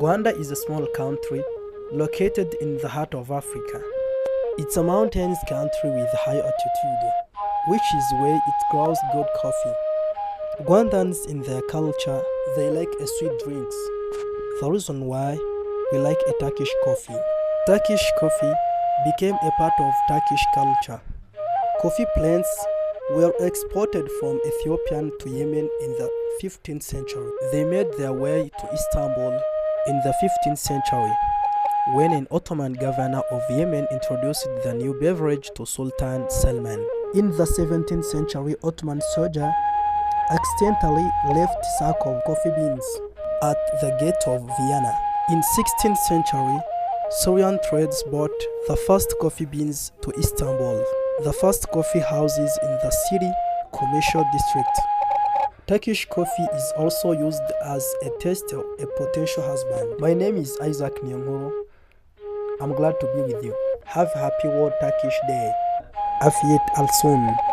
Rwanda is a small country located in the heart of Africa. It's a mountainous country with high altitude, which is where it grows good coffee. Rwandans in their culture, they like a sweet drinks. The reason why we like a Turkish coffee. Turkish coffee became a part of Turkish culture. Coffee plants were exported from Ethiopia to Yemen in the 15th century. They made their way to Istanbul in the 15th century, when an Ottoman governor of Yemen introduced the new beverage to Sultan Salman. In the 17th century, Ottoman soldier accidentally left sack of coffee beans at the gate of Vienna. In 16th century, Syrian traders brought the first coffee beans to Istanbul, the first coffee houses in the city commercial district. Turkish coffee is also used as a test of a potential husband. My name is Isaac Nyamuro. I'm glad to be with you. Have a happy World Turkish Day. Afiyet al-sun.